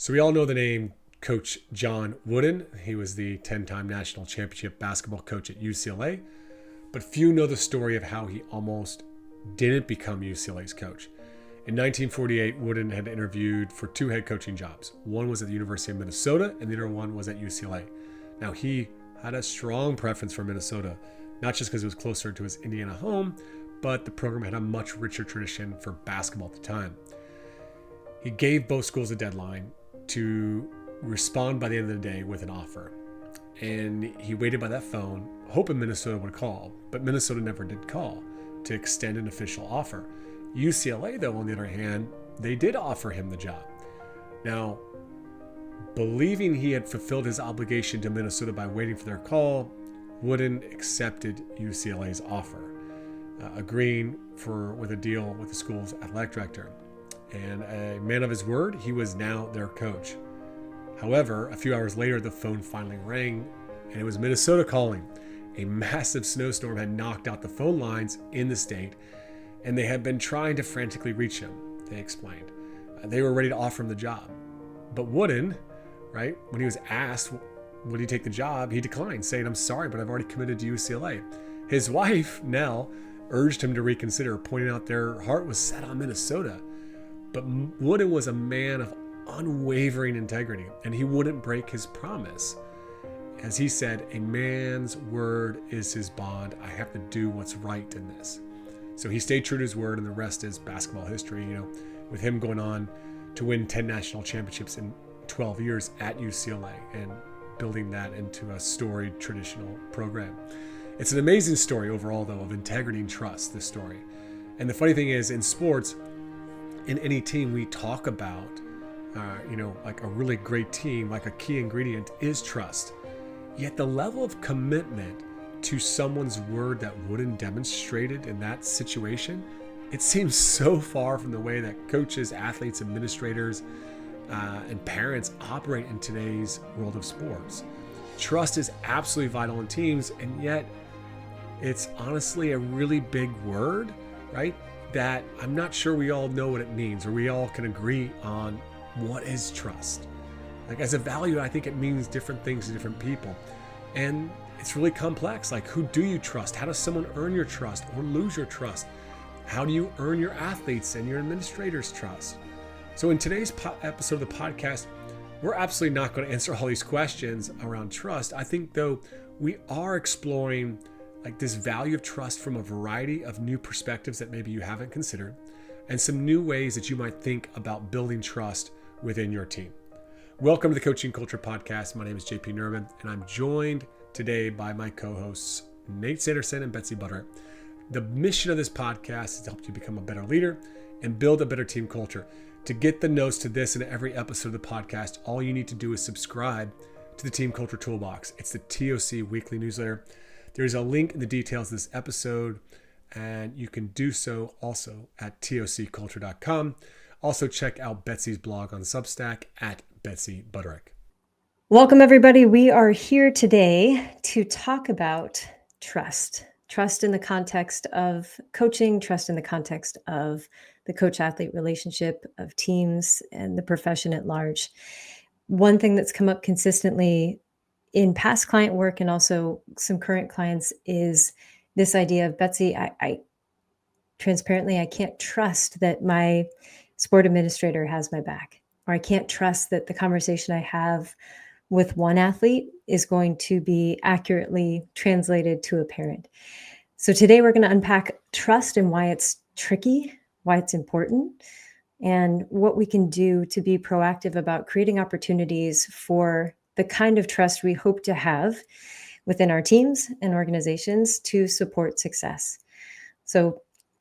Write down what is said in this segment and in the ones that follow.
So we all know the name Coach John Wooden. He was the 10-time national championship basketball coach at UCLA, but few know the story of how he almost didn't become UCLA's coach. In 1948, Wooden had interviewed for two head coaching jobs. One was at the University of Minnesota and the other one was at UCLA. Now he had a strong preference for Minnesota, not just because it was closer to his Indiana home, but the program had a much richer tradition for basketball at the time. He gave both schools a deadline to respond by the end of the day with an offer. And he waited by that phone, hoping Minnesota would call, but Minnesota never did call to extend an official offer. UCLA, though, on the other hand, they did offer him the job. Now, believing he had fulfilled his obligation to Minnesota by waiting for their call, Wooden accepted UCLA's offer, agreeing with a deal with the school's athletic director. And a man of his word, he was now their coach. However, a few hours later, the phone finally rang, and it was Minnesota calling. A massive snowstorm had knocked out the phone lines in the state, and they had been trying to frantically reach him, they explained. They were ready to offer him the job. But Wooden, right, when he was asked, would he take the job, he declined, saying, "I'm sorry, but I've already committed to UCLA." His wife, Nell, urged him to reconsider, pointing out their heart was set on Minnesota. But Wooden was a man of unwavering integrity, and he wouldn't break his promise. As he said, "A man's word is his bond. I have to do what's right in this." So he stayed true to his word, and the rest is basketball history, with him going on to win 10 national championships in 12 years at UCLA and building that into a storied traditional program. It's an amazing story overall, though, of integrity and trust, this story. And the funny thing is, in sports, in any team, we talk about, like a really great team, like a key ingredient is trust. Yet the level of commitment to someone's word that Wooden demonstrated in that situation, it seems so far from the way that coaches, athletes, administrators, and parents operate in today's world of sports. Trust is absolutely vital in teams, and yet it's honestly a really big word, right? That I'm not sure we all know what it means, or we all can agree on what is trust. Like, as a value, I think it means different things to different people. And it's really complex. Like, who do you trust? How does someone earn your trust or lose your trust? How do you earn your athletes and your administrators' trust? So in today's episode of the podcast, we're absolutely not going to answer all these questions around trust. I think, though, we are exploring like this value of trust from a variety of new perspectives that maybe you haven't considered, and some new ways that you might think about building trust within your team. Welcome to the Coaching Culture Podcast. My name is JP Nerbun, and I'm joined today by my co-hosts, Nate Sanderson and Betsy Butterick. The mission of this podcast is to help you become a better leader and build a better team culture. To get the notes to this and every episode of the podcast, all you need to do is subscribe to the Team Culture Toolbox. It's the TOC weekly newsletter. There's a link in the details of this episode, and you can do so also at tocculture.com. Also, check out Betsy's blog on Substack at Betsy Butterick. Welcome, everybody. We are here today to talk about trust. Trust in the context of coaching, trust in the context of the coach-athlete relationship, of teams, and the profession at large. One thing that's come up consistently in past client work and also some current clients is this idea of, Betsy, I transparently, I can't trust that my sport administrator has my back, or I can't trust that the conversation I have with one athlete is going to be accurately translated to a parent. So today we're going to unpack trust and why it's tricky, why it's important, and what we can do to be proactive about creating opportunities for the kind of trust we hope to have within our teams and organizations to support success. So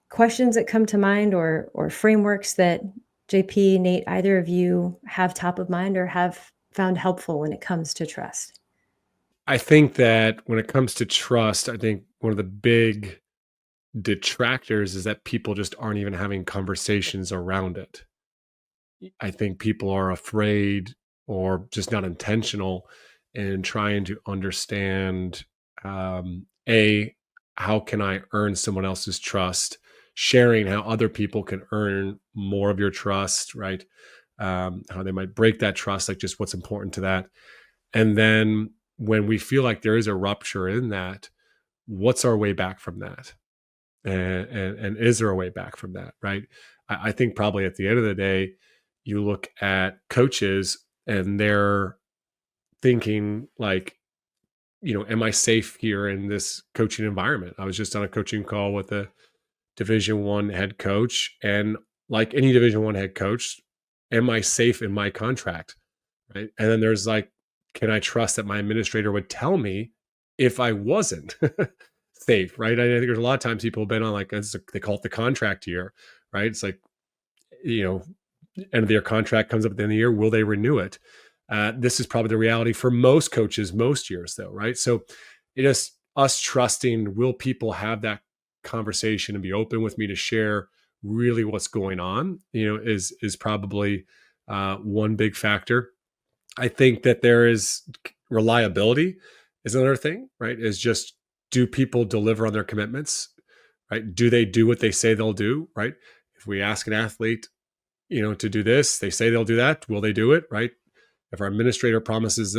questions that come to mind or frameworks that JP, Nate, either of you have top of mind or have found helpful when it comes to trust? I think that when it comes to trust, I think one of the big detractors is that people just aren't even having conversations around it. I think people are afraid or just not intentional in trying to understand, how can I earn someone else's trust, sharing how other people can earn more of your trust, right? how they might break that trust, like just what's important to that. And then when we feel like there is a rupture in that, what's our way back from that? And is there a way back from that? Right. I think probably at the end of the day, you look at coaches and they're thinking like, am I safe here in this coaching environment? I was just on a coaching call with a Division 1 head coach, and like any Division 1 head coach, am I safe in my contract? Right. And then there's like, can I trust that my administrator would tell me if I wasn't safe? Right. I think there's a lot of times people have been on like, they call it the contract year, right? It's like, you know, end of their contract comes up at the end of the year. Will they renew it? This is probably the reality for most coaches most years, though, right? So it is us trusting, will people have that conversation and be open with me to share really what's going on, is probably one big factor. I think that there is reliability is another thing, right? Is just, do people deliver on their commitments, right? Do they do what they say they'll do, right? If we ask an athlete, to do this, they say they'll do that. Will they do it, right? If our administrator promises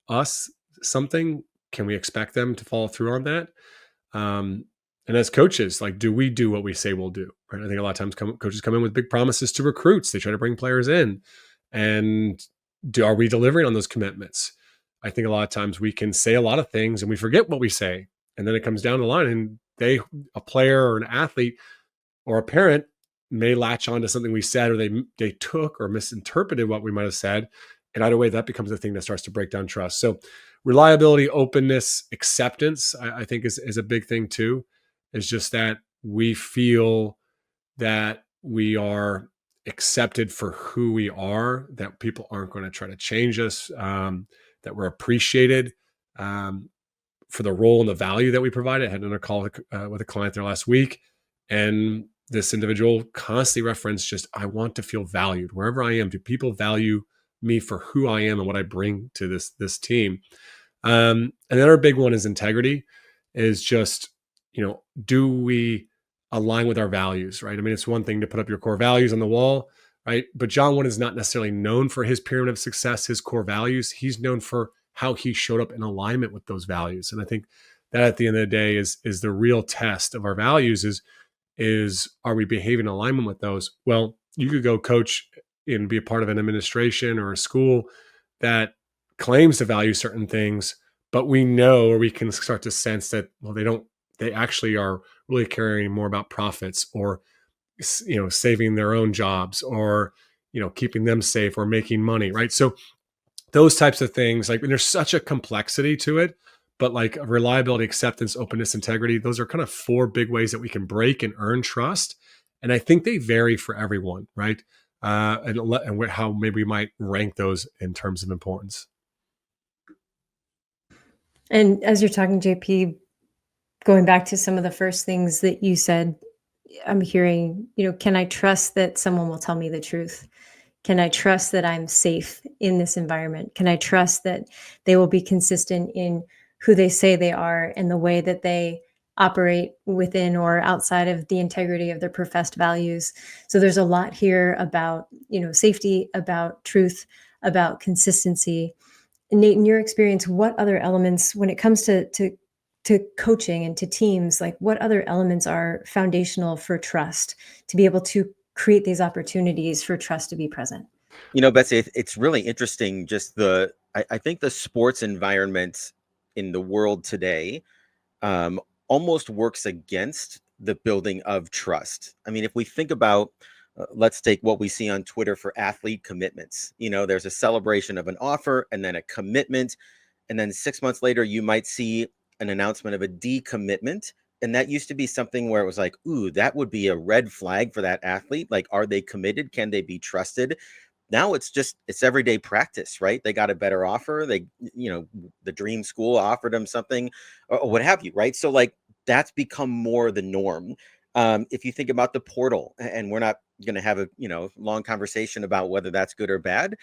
us something, can we expect them to follow through on that? And as coaches, like, do we do what we say we'll do? Right? I think a lot of times coaches come in with big promises to recruits. They try to bring players in, and are we delivering on those commitments? I think a lot of times we can say a lot of things and we forget what we say, and then it comes down the line, and a player or an athlete or a parent may latch on to something we said, or they took or misinterpreted what we might have said. And either way, that becomes the thing that starts to break down trust. So reliability, openness, acceptance, I think is a big thing too. Is just that we feel that we are accepted for who we are, that people aren't going to try to change us, that we're appreciated for the role and the value that we provide. I had another call with a client there last week, and this individual constantly referenced, just, I want to feel valued wherever I am. Do people value me for who I am and what I bring to this team? Another big one is integrity. Is just, do we align with our values, right? I mean, it's one thing to put up your core values on the wall, right? But John Wooden is not necessarily known for his pyramid of success, his core values. He's known for how he showed up in alignment with those values. And I think that at the end of the day is the real test of our values is are we behaving in alignment with those? Well, you could go coach and be a part of an administration or a school that claims to value certain things, but we know, or we can start to sense that, well, they actually are really caring more about profits, or, saving their own jobs, or, keeping them safe, or making money, right? So those types of things, like, there's such a complexity to it, but like reliability, acceptance, openness, integrity, those are kind of 4 big ways that we can break and earn trust. And I think they vary for everyone, right? And how maybe we might rank those in terms of importance. And as you're talking, JP, going back to some of the first things that you said, I'm hearing, can I trust that someone will tell me the truth? Can I trust that I'm safe in this environment? Can I trust that they will be consistent in who they say they are and the way that they operate within or outside of the integrity of their professed values? So there's a lot here about, safety, about truth, about consistency. Nate, in your experience, what other elements, when it comes to coaching and to teams, like what other elements are foundational for trust to be able to create these opportunities for trust to be present? Betsy, it's really interesting. Just I think the sports environment in the world today almost works against the building of trust. I mean, if we think about, let's take what we see on Twitter for athlete commitments. There's a celebration of an offer and then a commitment. And then 6 months later, you might see an announcement of a decommitment. And that used to be something where it was like, ooh, that would be a red flag for that athlete. Like, are they committed? Can they be trusted? Now it's everyday practice, right? They got a better offer. The dream school offered them something, or what have you, right? So like, that's become more the norm. If you think about the portal, and we're not going to have a long conversation about whether that's good or bad,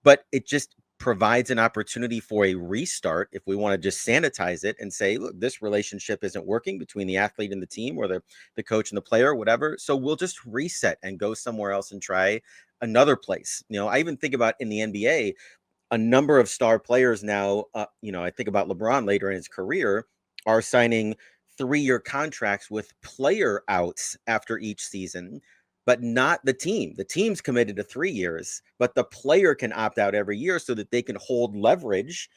but it just provides an opportunity for a restart if we want to just sanitize it and say, look, this relationship isn't working between the athlete and the team, or the coach and the player, whatever. So we'll just reset and go somewhere else and try another place. I even think about in the NBA, a number of star players now, I think about LeBron later in his career, are signing 3-year contracts with player outs after each season, but not the team. The team's committed to 3 years, but the player can opt out every year so that they can hold leverage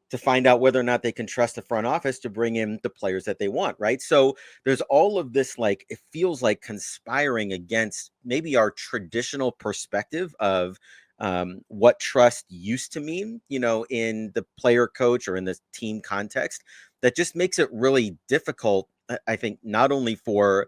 to find out whether or not they can trust the front office to bring in the players that they want, right? So there's all of this, like, it feels like conspiring against maybe our traditional perspective of what trust used to mean, in the player coach or in the team context, that just makes it really difficult, I think, not only for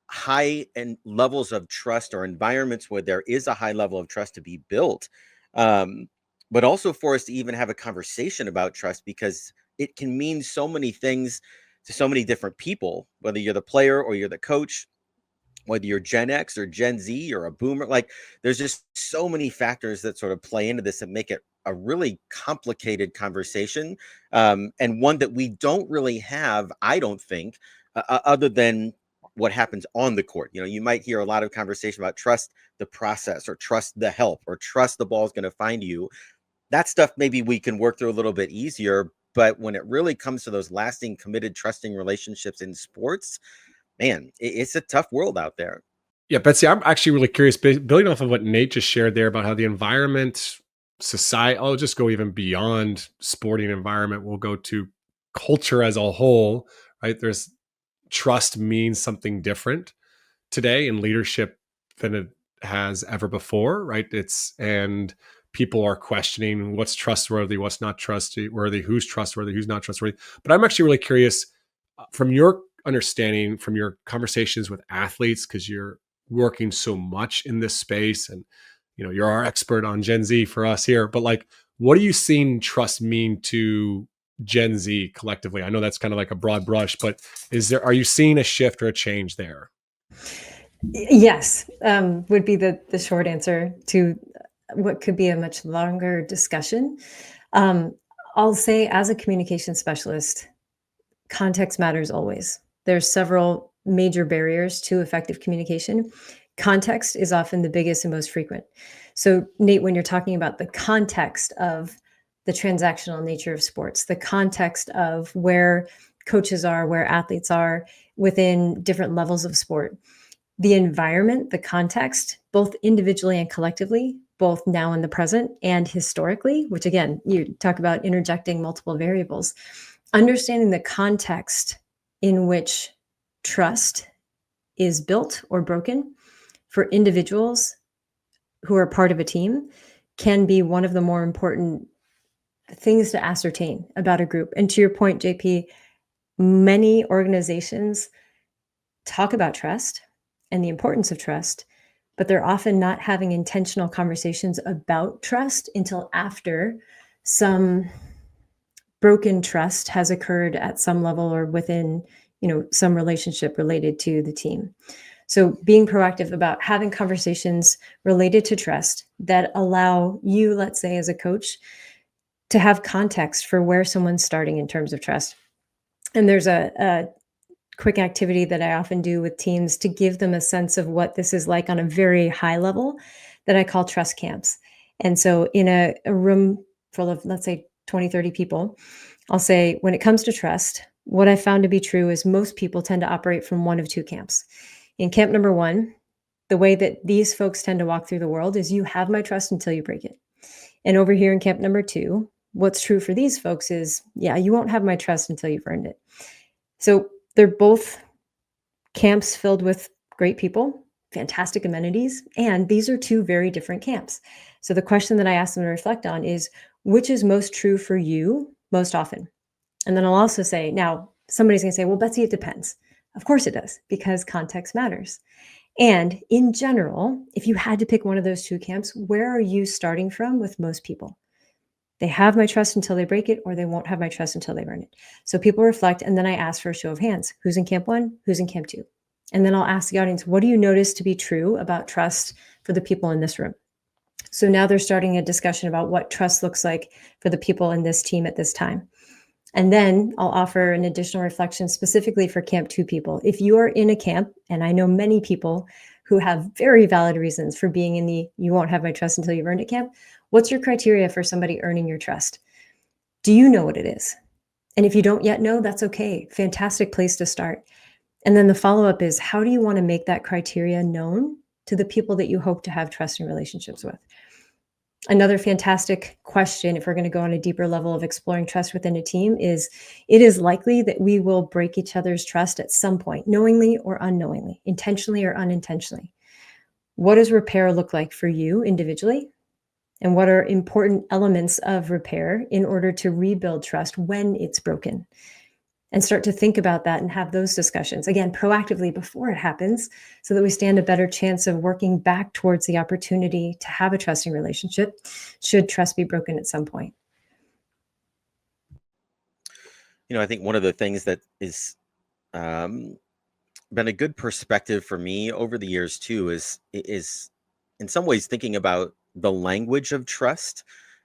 high and levels of trust or environments where there is a high level of trust to be built, um, but also for us to even have a conversation about trust, because it can mean so many things to so many different people, whether you're the player or you're the coach, whether you're Gen X or Gen Z or a boomer. Like, there's just so many factors that sort of play into this and make it a really complicated conversation, and one that we don't really have, I don't think, other than what happens on the court. You might hear a lot of conversation about trust the process, or trust the help, or trust the ball is going to find you. That stuff maybe we can work through a little bit easier, but when it really comes to those lasting, committed, trusting relationships in sports, man, it's a tough world out there. Yeah, Betsy, I'm actually really curious, building off of what Nate just shared there about how the environment, society, I'll just go even beyond sporting environment. We'll go to culture as a whole, right? There's trust means something different today in leadership than it has ever before, right? And people are questioning what's trustworthy, what's not trustworthy, who's trustworthy, who's not trustworthy. But I'm actually really curious, from your understanding, from your conversations with athletes, because you're working so much in this space, and you're our expert on Gen Z for us here, but like, what are you seeing trust mean to Gen Z collectively? I know that's kind of like a broad brush, but are you seeing a shift or a change there? Yes, would be the short answer to what could be a much longer discussion. Um, I'll say, as a communication specialist, context matters always. There's several major barriers to effective communication. Context is often the biggest and most frequent. So, Nate, when you're talking about the context of the transactional nature of sports, the context of where coaches are, where athletes are within different levels of sport, the environment, the context, both individually and collectively, both now in the present and historically, which again, you talk about interjecting multiple variables, understanding the context in which trust is built or broken for individuals who are part of a team can be one of the more important things to ascertain about a group. And to your point, JP, many organizations talk about trust and the importance of trust, but they're often not having intentional conversations about trust until after some broken trust has occurred at some level or within, some relationship related to the team. So being proactive about having conversations related to trust that allow you, let's say, as a coach, to have context for where someone's starting in terms of trust. And there's a quick activity that I often do with teams to give them a sense of what this is like on a very high level that I call trust camps. And so in a room full of, let's say, 20, 30 people, I'll say, when it comes to trust, what I found to be true is most people tend to operate from one of two camps. In camp number one, the way that these folks tend to walk through the world is, you have my trust until you break it. And over here in camp number two, what's true for these folks is, yeah, you won't have my trust until you've earned it. So they're both camps filled with great people, fantastic amenities, and these are two very different camps. So the question that I ask them to reflect on is, which is most true for you most often? And then I'll also say, now somebody's going to say, well, Betsy, it depends. Of course it does, because context matters. And in general, if you had to pick one of those two camps, where are you starting from with most people? They have my trust until they break it, or they won't have my trust until they earn it. So people reflect, and then I ask for a show of hands. Who's in camp one? Who's in camp two? And then I'll ask the audience, what do you notice to be true about trust for the people in this room? So now they're starting a discussion about what trust looks like for the people in this team at this time. And then I'll offer an additional reflection specifically for camp two people. If you are in a camp, and I know many people who have very valid reasons for being in the "you won't have my trust until you've earned it" camp. What's your criteria for somebody earning your trust? Do you know what it is? And if you don't yet know, that's okay. Fantastic place to start. And then the follow-up is, how do you want to make that criteria known to the people that you hope to have trusting relationships with? Another fantastic question, if we're going to go on a deeper level of exploring trust within a team, is it is likely that we will break each other's trust at some point, knowingly or unknowingly, intentionally or unintentionally. What does repair look like for you individually? And what are important elements of repair in order to rebuild trust when it's broken? And start to think about that and have those discussions, again, proactively before it happens, so that we stand a better chance of working back towards the opportunity to have a trusting relationship should trust be broken at some point. I think one of the things that is um, been a good perspective for me over the years too is in some ways thinking about the language of trust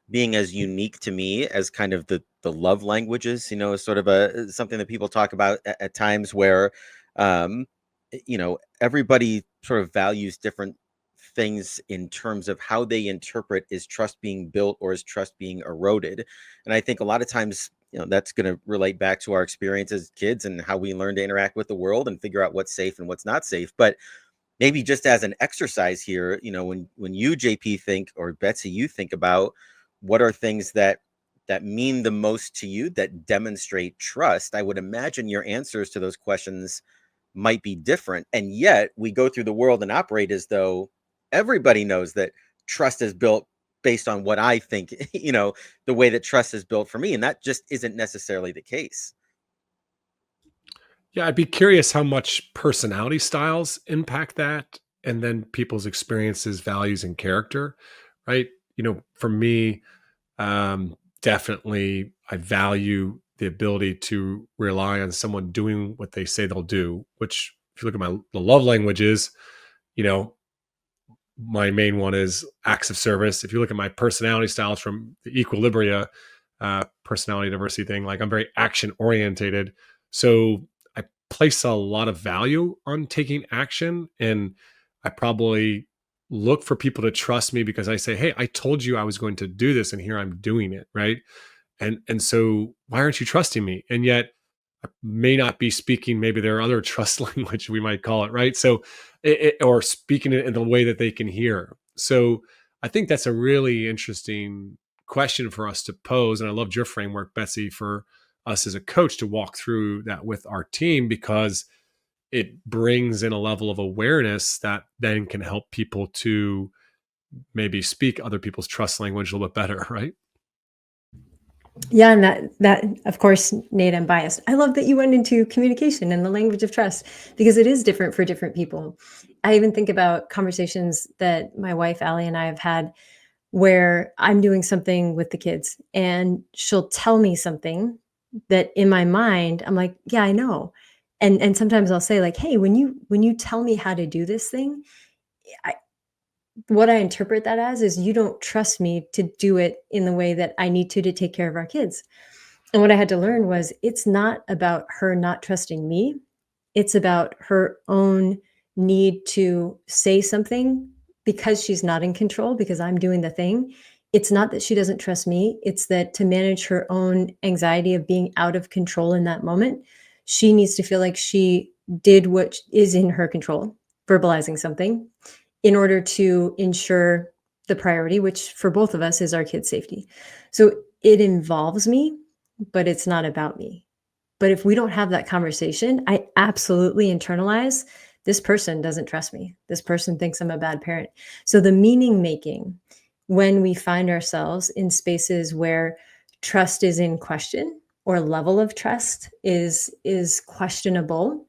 being as unique to me as kind of the love languages, is sort of something that people talk about at times where um everybody sort of values different things in terms of how they interpret, is trust being built or is trust being eroded. And I think a lot of times, that's going to relate back to our experience as kids and how we learn to interact with the world and figure out what's safe and what's not safe. But maybe just as an exercise here, when you, JP, think, or Betsy, you think about what are things that mean the most to you, that demonstrate trust, I would imagine your answers to those questions might be different. And yet we go through the world and operate as though everybody knows that trust is built based on what I think, the way that trust is built for me. And that just isn't necessarily the case. Yeah, I'd be curious how much personality styles impact that, and then people's experiences, values, and character, right? For me, definitely I value the ability to rely on someone doing what they say they'll do, which if you look at the love languages, you know, my main one is acts of service. If you look at my personality styles from the Equilibria personality diversity thing, like I'm very action orientated. So I place a lot of value on taking action, and I probably look for people to trust me because I say, "Hey, I told you I was going to do this, and here I'm doing it." Right. And so why aren't you trusting me? And yet I may not be speaking maybe their other trust language, we might call it, right? So or speaking it in the way that they can hear. So I think that's a really interesting question for us to pose. And I loved your framework, Betsy, for us as a coach to walk through that with our team, because it brings in a level of awareness that then can help people to maybe speak other people's trust language a little bit better, right? Yeah, and that of course, Nate, I'm biased. I love that you went into communication and the language of trust, because it is different for different people. I even think about conversations that my wife Allie and I have had where I'm doing something with the kids and she'll tell me something that in my mind I'm like, yeah, I know. And sometimes I'll say like, hey, when you tell me how to do this thing, what I interpret that as is you don't trust me to do it in the way that I need to take care of our kids. And what I had to learn was it's not about her not trusting me. It's about her own need to say something because she's not in control, because I'm doing the thing. It's not that she doesn't trust me. It's that to manage her own anxiety of being out of control in that moment, she needs to feel like she did what is in her control, verbalizing something, in order to ensure the priority, which for both of us is our kids' safety. So it involves me, but it's not about me. But if we don't have that conversation, I absolutely internalize this person doesn't trust me. This person thinks I'm a bad parent. So the meaning making, when we find ourselves in spaces where trust is in question or level of trust is questionable,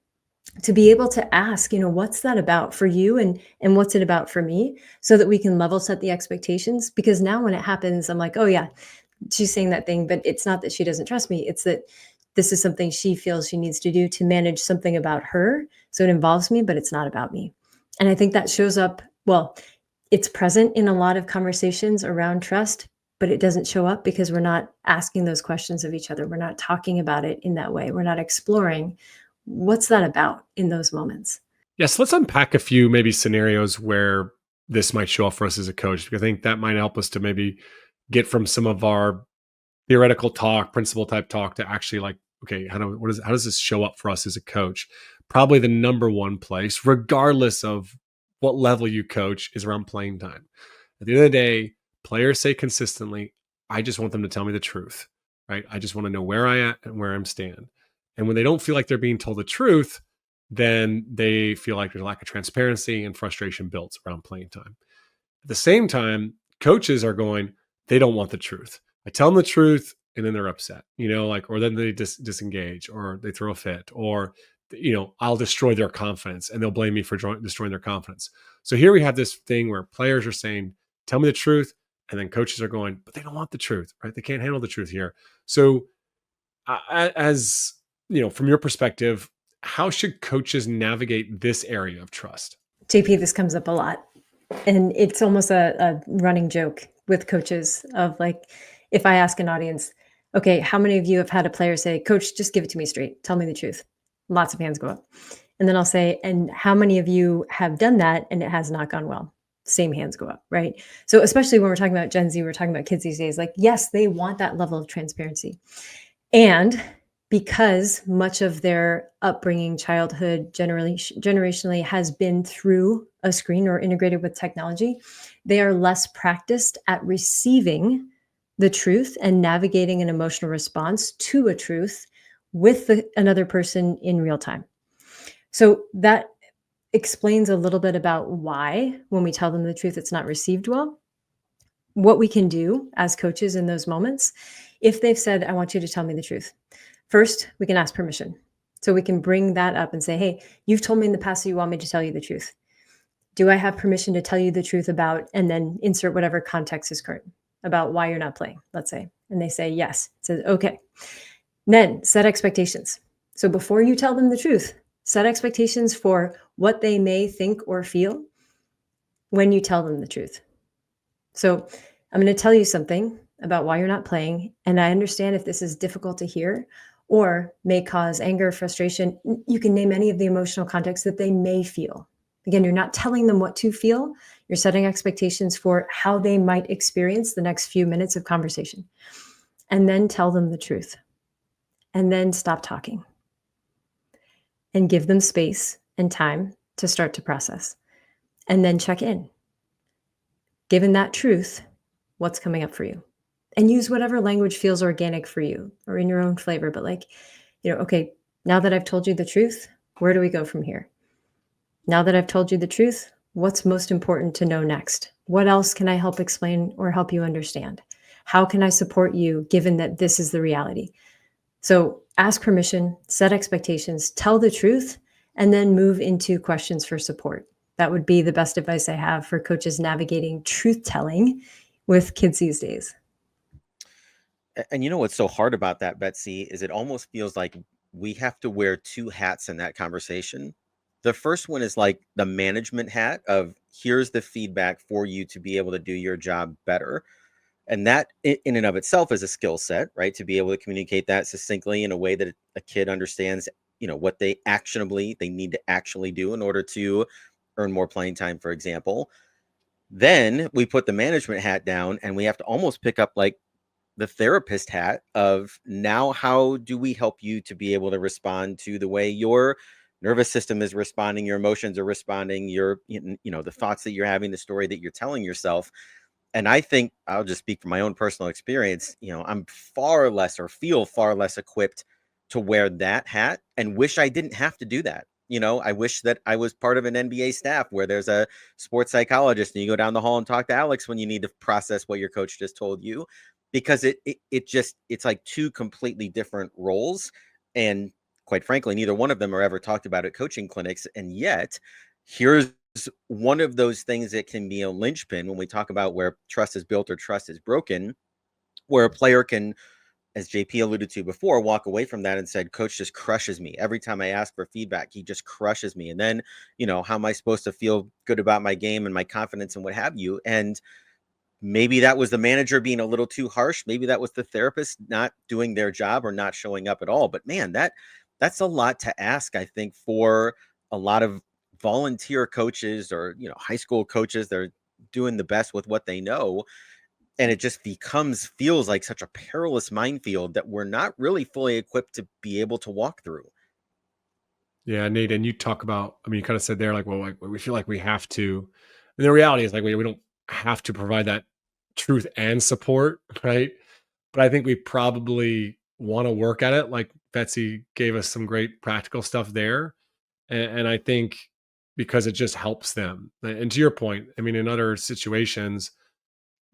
to be able to ask, what's that about for you, and what's it about for me, so that we can level set the expectations. Because now when it happens, I'm like, oh yeah, she's saying that thing, but it's not that she doesn't trust me. It's that this is something she feels she needs to do to manage something about her. So it involves me, but it's not about me. And I think that shows up, well, it's present in a lot of conversations around trust, but it doesn't show up because we're not asking those questions of each other. We're not talking about it in that way. We're not exploring what's that about in those moments. Yes, let's unpack a few maybe scenarios where this might show up for us as a coach, because I think that might help us to maybe get from some of our theoretical talk, principle type talk, to actually like, okay, how does this show up for us as a coach? Probably the number one place, regardless of what level you coach, is around playing time. At the end of the day, players say consistently, I just want them to tell me the truth, right? I just want to know where I am and where I'm stand. And when they don't feel like they're being told the truth, then they feel like there's a lack of transparency and frustration built around playing time. At the same time, coaches are going, they don't want the truth. I tell them the truth and then they're upset, like, or then they disengage or they throw a fit, or, I'll destroy their confidence and they'll blame me for destroying their confidence. So here we have this thing where players are saying, tell me the truth. And then coaches are going, but they don't want the truth, right? They can't handle the truth here. So, as from your perspective, how should coaches navigate this area of trust? JP, this comes up a lot. And it's almost a running joke with coaches of like, if I ask an audience, okay, how many of you have had a player say, Coach, just give it to me straight. Tell me the truth. Lots of hands go up. And then I'll say, and how many of you have done that and it has not gone well? Same hands go up, right? So especially when we're talking about Gen Z, we're talking about kids these days, like, yes, they want that level of transparency. And because much of their upbringing, childhood, generationally has been through a screen or integrated with technology, they are less practiced at receiving the truth and navigating an emotional response to a truth with another person in real time. So that explains a little bit about why, when we tell them the truth, it's not received well. What we can do as coaches in those moments, if they've said, I want you to tell me the truth. First, we can ask permission. So we can bring that up and say, hey, you've told me in the past that you want me to tell you the truth. Do I have permission to tell you the truth about, and then insert whatever context is current about why you're not playing, let's say. And they say yes. It says, okay. Then set expectations. So before you tell them the truth, set expectations for what they may think or feel when you tell them the truth. So I'm going to tell you something about why you're not playing. And I understand if this is difficult to hear or may cause anger, frustration. You can name any of the emotional contexts that they may feel. Again, you're not telling them what to feel. You're setting expectations for how they might experience the next few minutes of conversation. And then tell them the truth. And then stop talking. And give them space and time to start to process. And then check in. Given that truth, what's coming up for you? And use whatever language feels organic for you or in your own flavor. But like, okay, now that I've told you the truth, where do we go from here? Now that I've told you the truth, what's most important to know next? What else can I help explain or help you understand? How can I support you given that this is the reality? So ask permission, set expectations, tell the truth, and then move into questions for support. That would be the best advice I have for coaches navigating truth telling with kids these days. And you know what's so hard about that, Betsy, is it almost feels like we have to wear two hats in that conversation. The first one is like the management hat of here's the feedback for you to be able to do your job better. And that in and of itself is a skill set, right? To be able to communicate that succinctly in a way that a kid understands, what they need to actually do in order to earn more playing time, for example. Then we put the management hat down and we have to almost pick up like the therapist hat of now, how do we help you to be able to respond to the way your nervous system is responding, your emotions are responding, the thoughts that you're having, the story that you're telling yourself. And I think I'll just speak from my own personal experience. I'm far less or feel far less equipped to wear that hat and wish I didn't have to do that. I wish that I was part of an NBA staff where there's a sports psychologist and you go down the hall and talk to Alex when you need to process what your coach just told you, because it's like two completely different roles. And quite frankly, neither one of them are ever talked about at coaching clinics. And yet here's one of those things that can be a linchpin when we talk about where trust is built or trust is broken, where a player can, as JP alluded to before, walk away from that and said, coach just crushes me. Every time I ask for feedback, he just crushes me. And then, how am I supposed to feel good about my game and my confidence and what have you? And maybe that was the manager being a little too harsh. Maybe that was the therapist not doing their job or not showing up at all. But man, that's a lot to ask, I think, for a lot of volunteer coaches or, high school coaches, they're doing the best with what they know. And it just feels like such a perilous minefield that we're not really fully equipped to be able to walk through. Yeah, Nate, and you talk about, I mean, you kind of said there, like, well, like we feel like we have to. And the reality is, like, we don't have to provide that truth and support, right? But I think we probably want to work at it. Like Betsy gave us some great practical stuff there. And I think because it just helps them. And to your point, I mean, in other situations,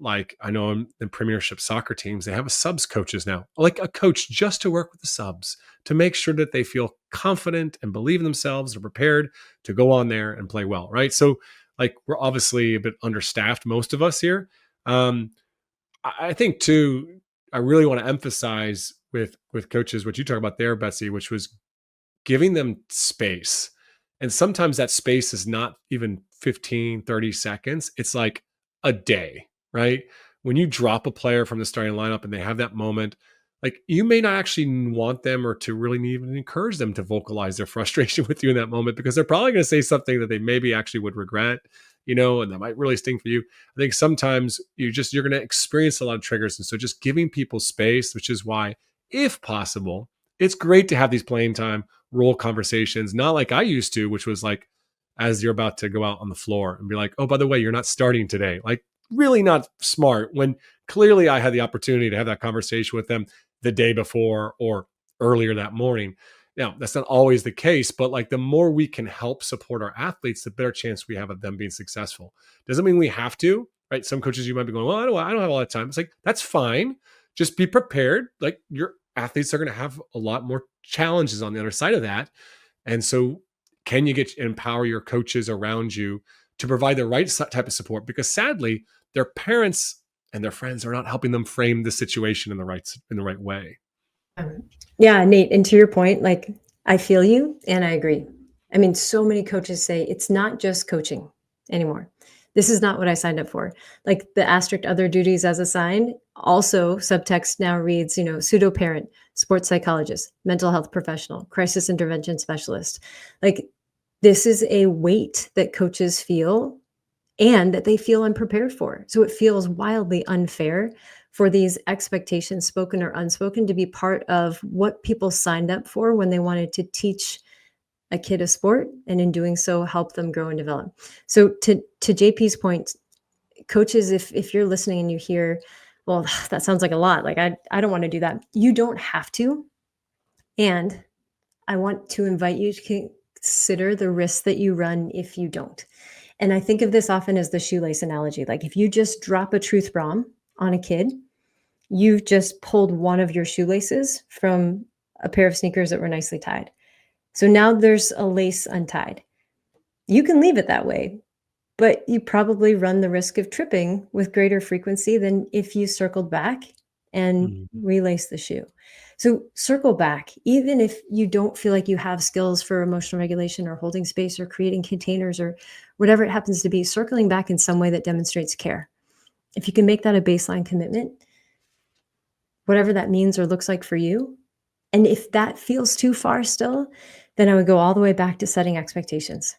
like I know in premiership soccer teams, they have a subs coaches now, like a coach just to work with the subs to make sure that they feel confident and believe in themselves or prepared to go on there and play well. Right. So like we're obviously a bit understaffed, most of us here. I think too, I really want to emphasize with coaches what you talk about there, Betsy, which was giving them space. And sometimes that space is not even 15, 30 seconds. It's like a day, right? When you drop a player from the starting lineup and they have that moment, like you may not actually want them or to really even encourage them to vocalize their frustration with you in that moment because they're probably going to say something that they maybe actually would regret, and that might really sting for you. I think sometimes you're going to experience a lot of triggers. And so just giving people space, which is why, if possible, it's great to have these playing time role conversations, not like I used to, which was like as you're about to go out on the floor and be like, oh, by the way, you're not starting today. Like really not smart when clearly I had the opportunity to have that conversation with them the day before or earlier that morning. Now, that's not always the case, but like the more we can help support our athletes, the better chance we have of them being successful. Doesn't mean we have to, right? Some coaches you might be going, well, I don't have all that time. It's like, that's fine. Just be prepared. Like your athletes are going to have a lot more challenges on the other side of that. And so can you empower your coaches around you to provide the right type of support? Because sadly, their parents and their friends are not helping them frame the situation in the right way. Yeah, Nate, and to your point, like I feel you and I agree. I mean, so many coaches say it's not just coaching anymore. This is not what I signed up for. Like the asterisk other duties as assigned, also subtext now reads, pseudo parent, sports psychologist, mental health professional, crisis intervention specialist. Like this is a weight that coaches feel and that they feel unprepared for. So it feels wildly unfair for these expectations, spoken or unspoken, to be part of what people signed up for when they wanted to teach a kid a sport, and in doing so, help them grow and develop. So to JP's point, coaches, if you're listening and you hear, well, that sounds like a lot. Like I don't want to do that. You don't have to. And I want to invite you to consider the risks that you run if you don't. And I think of this often as the shoelace analogy. Like if you just drop a truth bomb on a kid, you've just pulled one of your shoelaces from a pair of sneakers that were nicely tied. So now there's a lace untied. You can leave it that way, but you probably run the risk of tripping with greater frequency than if you circled back and relace the shoe. So circle back, even if you don't feel like you have skills for emotional regulation or holding space or creating containers or whatever it happens to be, circling back in some way that demonstrates care. If you can make that a baseline commitment, whatever that means or looks like for you, and if that feels too far still, then I would go all the way back to setting expectations.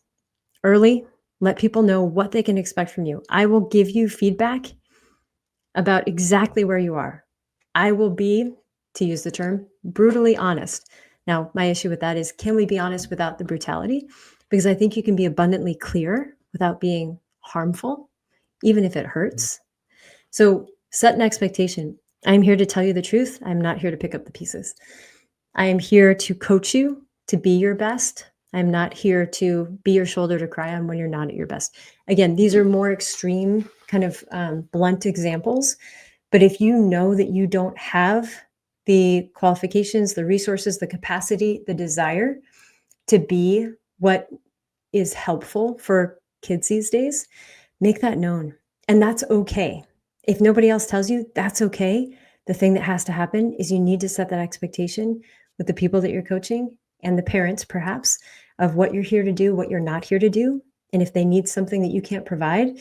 Early, let people know what they can expect from you. I will give you feedback about exactly where you are. I will be, to use the term, brutally honest. Now, my issue with that is, can we be honest without the brutality? Because I think you can be abundantly clear without being harmful, even if it hurts. So set an expectation. I'm here to tell you the truth. I'm not here to pick up the pieces. I am here to coach you to be your best. I'm not here to be your shoulder to cry on when you're not at your best. Again, these are more extreme, kind of blunt examples. But if you know that you don't have the qualifications, the resources, the capacity, the desire to be what is helpful for kids these days, make that known. And that's okay. If nobody else tells you, that's okay. The thing that has to happen is you need to set that expectation with the people that you're coaching and the parents, perhaps, of what you're here to do, what you're not here to do. And if they need something that you can't provide,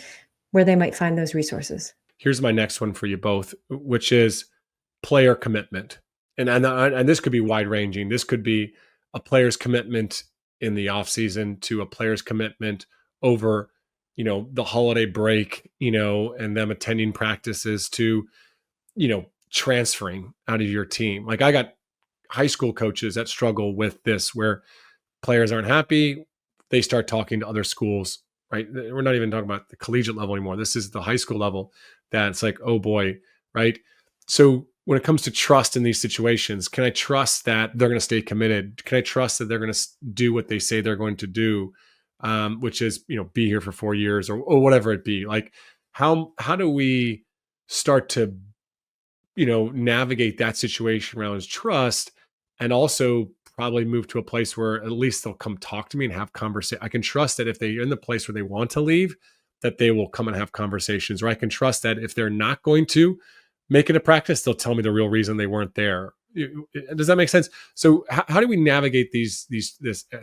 where they might find those resources. Here's my next one for you both, which is player commitment. And this could be wide ranging. This could be a player's commitment in the off season to a player's commitment over, the holiday break, and them attending practices to, transferring out of your team. Like I got high school coaches that struggle with this where players aren't happy, they start talking to other schools, right? We're not even talking about the collegiate level anymore. This is the high school level that it's like, oh boy, right? So when it comes to trust in these situations, can I trust that they're going to stay committed? Can I trust that they're going to do what they say they're going to do, which is, be here for 4 years or whatever it be? Like, how do we start to, navigate that situation around trust, and also probably move to a place where at least they'll come talk to me and have conversation. I can trust that if they're in the place where they want to leave, that they will come and have conversations, or I can trust that if they're not going to make it a practice, they'll tell me the real reason they weren't there. Does that make sense? So how do we navigate this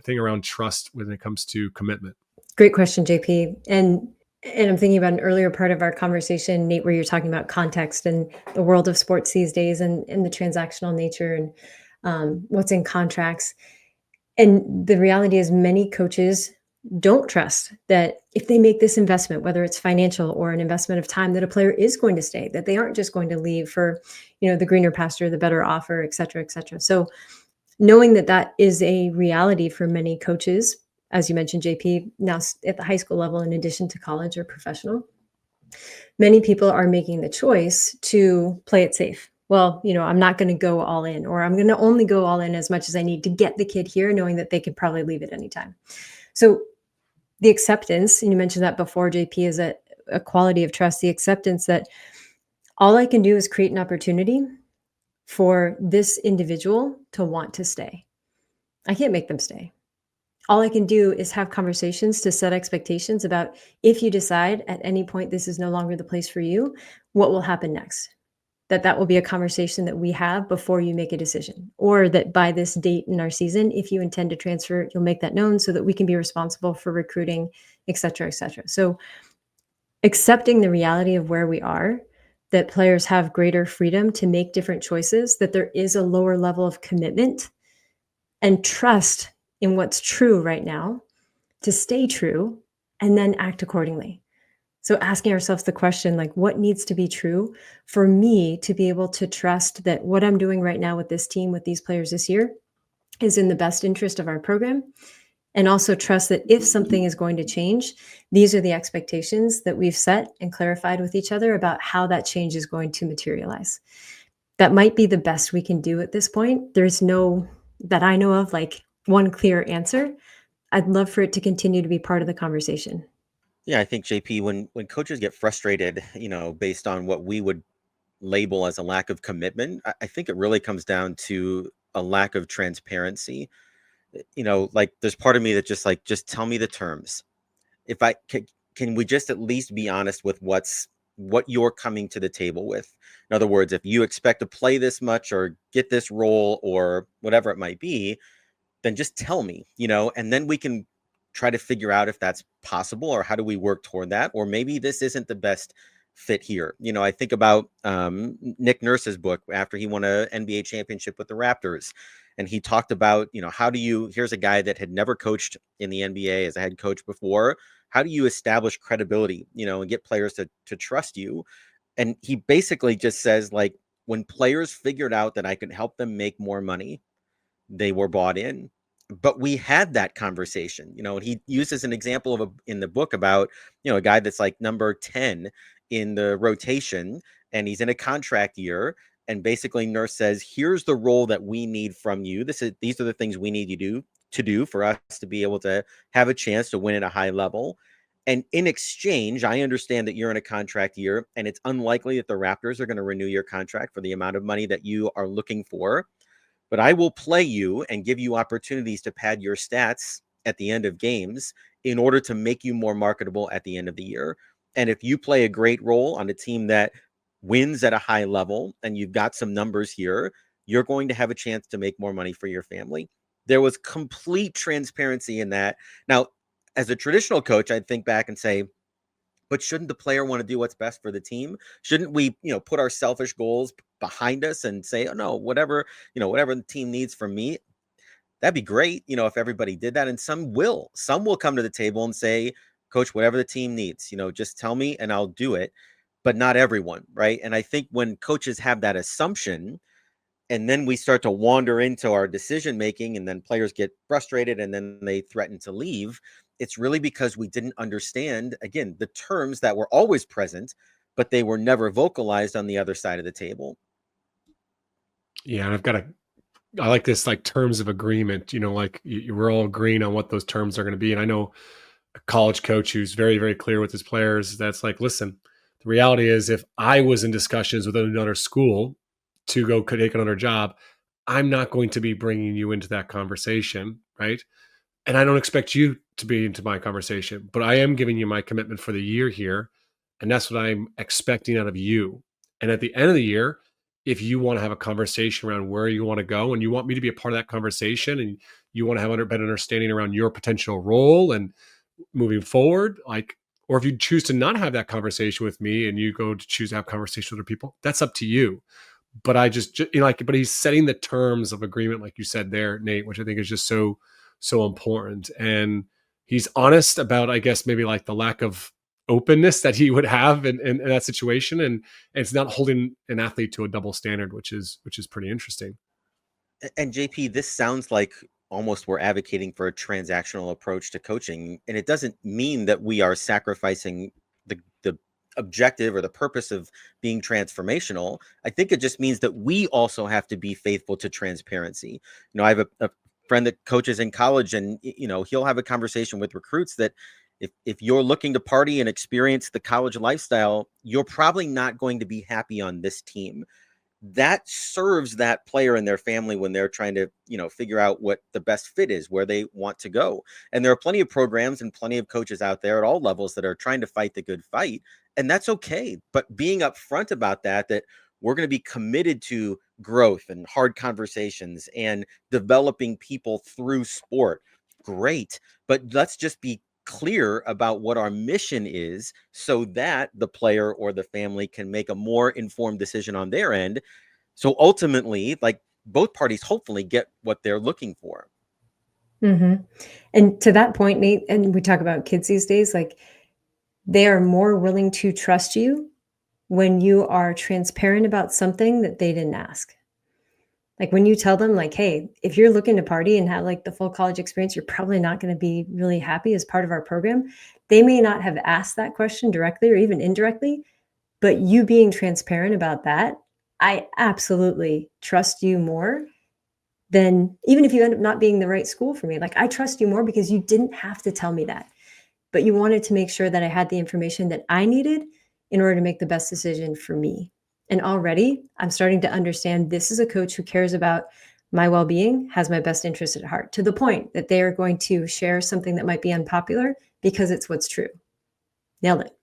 thing around trust when it comes to commitment? Great question, JP. And I'm thinking about an earlier part of our conversation, Nate, where you're talking about context and the world of sports these days, and the transactional nature, and what's in contracts. And the reality is many coaches don't trust that if they make this investment, whether it's financial or an investment of time, that a player is going to stay, that they aren't just going to leave for, the greener pasture, the better offer, et cetera, et cetera. So knowing that that is a reality for many coaches, as you mentioned, JP, now at the high school level, in addition to college or professional, many people are making the choice to play it safe. Well, I'm not going to go all in, or I'm going to only go all in as much as I need to get the kid here, knowing that they could probably leave at any time. So the acceptance, and you mentioned that before, JP, is a quality of trust, the acceptance that all I can do is create an opportunity for this individual to want to stay. I can't make them stay. All I can do is have conversations to set expectations about, if you decide at any point this is no longer the place for you, what will happen next. That will be a conversation that we have before you make a decision, or that by this date in our season, if you intend to transfer, you'll make that known so that we can be responsible for recruiting, et cetera, et cetera. So accepting the reality of where we are, that players have greater freedom to make different choices, that there is a lower level of commitment, and trust in what's true right now to stay true, and then act accordingly. So asking ourselves the question, like, what needs to be true for me to be able to trust that what I'm doing right now with this team, with these players this year, is in the best interest of our program. And also trust that if something is going to change, these are the expectations that we've set and clarified with each other about how that change is going to materialize. That might be the best we can do at this point. There's no, that I know of, like one clear answer. I'd love for it to continue to be part of the conversation. Yeah, I think JP, when coaches get frustrated, based on what we would label as a lack of commitment, I think it really comes down to a lack of transparency. Like there's part of me that just tell me the terms. If I can we just at least be honest with what you're coming to the table with? In other words, if you expect to play this much or get this role or whatever it might be, then just tell me, and then we can try to figure out if that's possible or how do we work toward that, or maybe this isn't the best fit here. I think about Nick Nurse's book after he won an NBA championship with the Raptors, and he talked about, here's a guy that had never coached in the NBA as a head coach before. How do you establish credibility, and get players to trust you? And he basically just says, like, when players figured out that I could help them make more money, they were bought in. But we had that conversation, and he uses an example in the book about, a guy that's like number 10 in the rotation, and he's in a contract year. And basically Nurse says, here's the role that we need from you. These are the things we need you to do for us to be able to have a chance to win at a high level. And in exchange, I understand that you're in a contract year, and it's unlikely that the Raptors are going to renew your contract for the amount of money that you are looking for. But I will play you and give you opportunities to pad your stats at the end of games in order to make you more marketable at the end of the year. And if you play a great role on a team that wins at a high level and you've got some numbers here, you're going to have a chance to make more money for your family. There was complete transparency in that. Now, as a traditional coach, I'd think back and say, but shouldn't the player want to do what's best for the team? Shouldn't we, put our selfish goals behind us and say, oh no, whatever the team needs from me? that'd be great, if everybody did that. And some will come to the table and say, coach, whatever the team needs, just tell me and I'll do it. But not everyone, right? And I think when coaches have that assumption, and then we start to wander into our decision making, and then players get frustrated and then they threaten to leave, it's really because we didn't understand, again, the terms that were always present, but they were never vocalized on the other side of the table. Yeah, and I like this, like, terms of agreement, like we're all agreeing on what those terms are going to be. And I know a college coach who's very, very clear with his players. That's like, listen, the reality is, if I was in discussions with another school to go take another job, I'm not going to be bringing you into that conversation, right? And I don't expect you to be into my conversation, but I am giving you my commitment for the year here. And that's what I'm expecting out of you. And at the end of the year, if you want to have a conversation around where you want to go and you want me to be a part of that conversation, and you want to have a better understanding around your potential role and moving forward, like, or if you choose to not have that conversation with me and you go to choose to have conversation with other people, that's up to you. But but he's setting the terms of agreement, like you said there, Nate, which I think is just so important. And he's honest about, I guess, maybe like the lack of openness that he would have in that situation. And it's not holding an athlete to a double standard, which is pretty interesting. And JP, this sounds like almost we're advocating for a transactional approach to coaching. And it doesn't mean that we are sacrificing the objective or the purpose of being transformational. I think it just means that we also have to be faithful to transparency. I have a friend that coaches in college, and he'll have a conversation with recruits that if you're looking to party and experience the college lifestyle, you're probably not going to be happy on this team. That serves that player and their family when they're trying to, figure out what the best fit is, where they want to go. And there are plenty of programs and plenty of coaches out there at all levels that are trying to fight the good fight. And that's okay. But being upfront about that we're going to be committed to growth and hard conversations and developing people through sport. Great. But let's just be clear about what our mission is so that the player or the family can make a more informed decision on their end. So ultimately, like, both parties hopefully get what they're looking for. Mm-hmm. And to that point, Nate, and we talk about kids these days, like, they are more willing to trust you when you are transparent about something that they didn't ask. Like, when you tell them, like, hey, if you're looking to party and have like the full college experience, you're probably not going to be really happy as part of our program. They may not have asked that question directly or even indirectly, but you being transparent about that, I absolutely trust you more than, even if you end up not being the right school for me. Like, I trust you more because you didn't have to tell me that, but you wanted to make sure that I had the information that I needed in order to make the best decision for me. And already I'm starting to understand this is a coach who cares about my well-being, has my best interest at heart, to the point that they are going to share something that might be unpopular because it's what's true. Nailed it.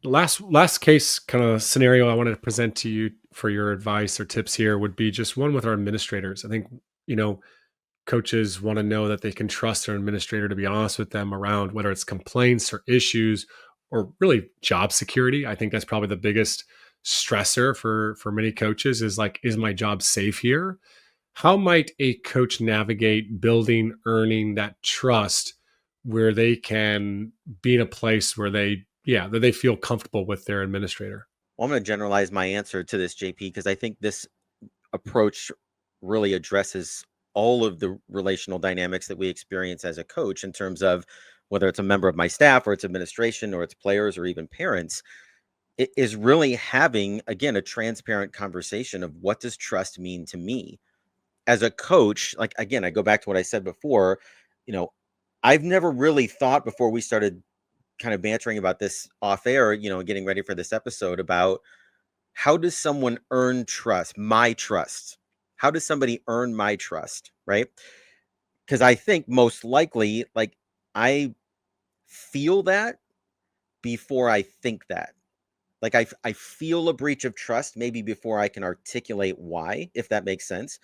Last case kind of scenario I wanted to present to you for your advice or tips here would be just one with our administrators. I think, coaches want to know that they can trust their administrator to be honest with them around whether it's complaints or issues or really job security. I think that's probably the biggest stressor for many coaches, is like, is my job safe here? How might a coach navigate building, earning that trust where they can be in a place where that they feel comfortable with their administrator? Well, I'm going to generalize my answer to this, JP, because I think this approach really addresses all of the relational dynamics that we experience as a coach, in terms of whether it's a member of my staff or it's administration or it's players or even parents. It is really having, again, a transparent conversation of, what does trust mean to me as a coach? Like, again, I go back to what I said before. I've never really thought, before we started kind of bantering about this off air, getting ready for this episode, about how does someone earn trust, my trust? How does somebody earn my trust, right? Because I think most likely, like, I feel that before I think that. Like, I feel a breach of trust maybe before I can articulate why, if that makes sense.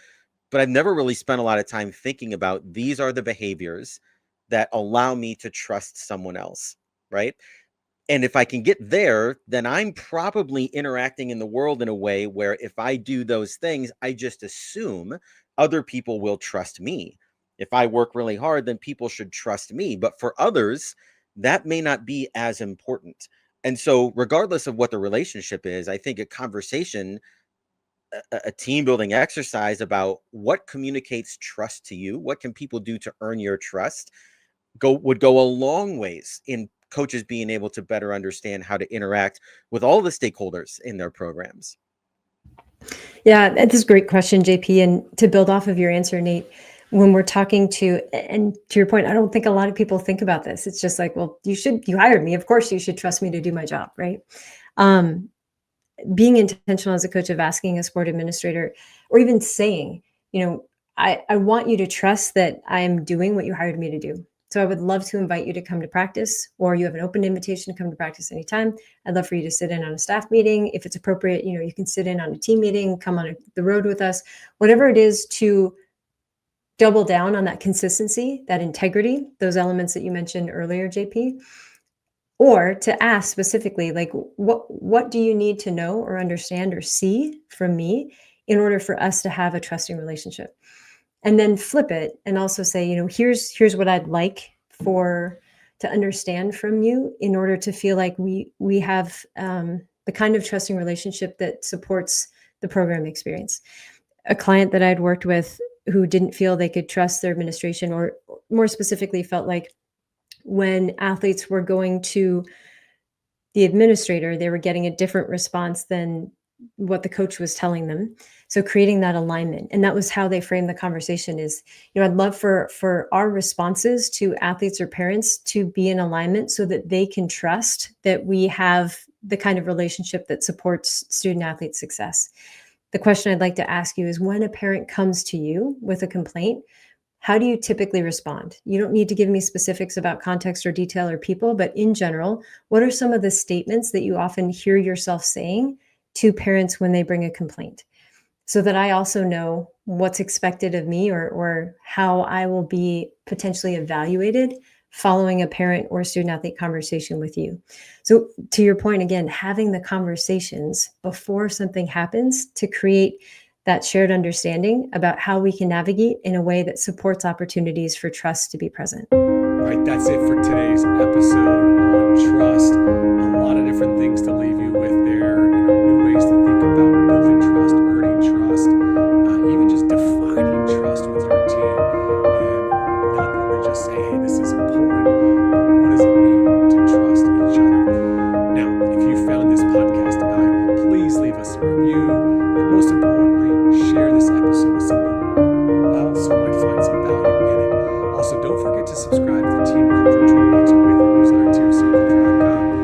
But I've never really spent a lot of time thinking about, these are the behaviors that allow me to trust someone else, right? And if I can get there, then I'm probably interacting in the world in a way where, if I do those things, I just assume other people will trust me. If I work really hard, then people should trust me. But for others, that may not be as important. And so, regardless of what the relationship is, I think a conversation, a team building exercise about what communicates trust to you, what can people do to earn your trust, would go a long ways in coaches being able to better understand how to interact with all the stakeholders in their programs. Yeah, that's a great question, JP. And to build off of your answer, Nate, when we're talking to, and to your point, I don't think a lot of people think about this. It's just like, well, you hired me. Of course, you should trust me to do my job, right? Being intentional as a coach of asking a sport administrator, or even saying, I want you to trust that I am doing what you hired me to do. So I would love to invite you to come to practice, or you have an open invitation to come to practice anytime. I'd love for you to sit in on a staff meeting. If it's appropriate, you can sit in on a team meeting, come on the road with us, whatever it is, to double down on that consistency, that integrity, those elements that you mentioned earlier, JP, or to ask specifically, like, what do you need to know or understand or see from me in order for us to have a trusting relationship? And then flip it and also say, here's what I'd like to understand from you in order to feel like we have the kind of trusting relationship that supports the program experience. A client that I'd worked with who didn't feel they could trust their administration, or more specifically felt like when athletes were going to the administrator, they were getting a different response than what the coach was telling them. So creating that alignment. And that was how they framed the conversation is, I'd love for our responses to athletes or parents to be in alignment so that they can trust that we have the kind of relationship that supports student athlete success. The question I'd like to ask you is, when a parent comes to you with a complaint, how do you typically respond? You don't need to give me specifics about context or detail or people, but in general, what are some of the statements that you often hear yourself saying to parents when they bring a complaint, so that I also know what's expected of me, or how I will be potentially evaluated following a parent or student athlete conversation with you? So to your point, again, having the conversations before something happens to create that shared understanding about how we can navigate in a way that supports opportunities for trust to be present. All right, that's it for today's episode on trust. A lot of different things to leave you with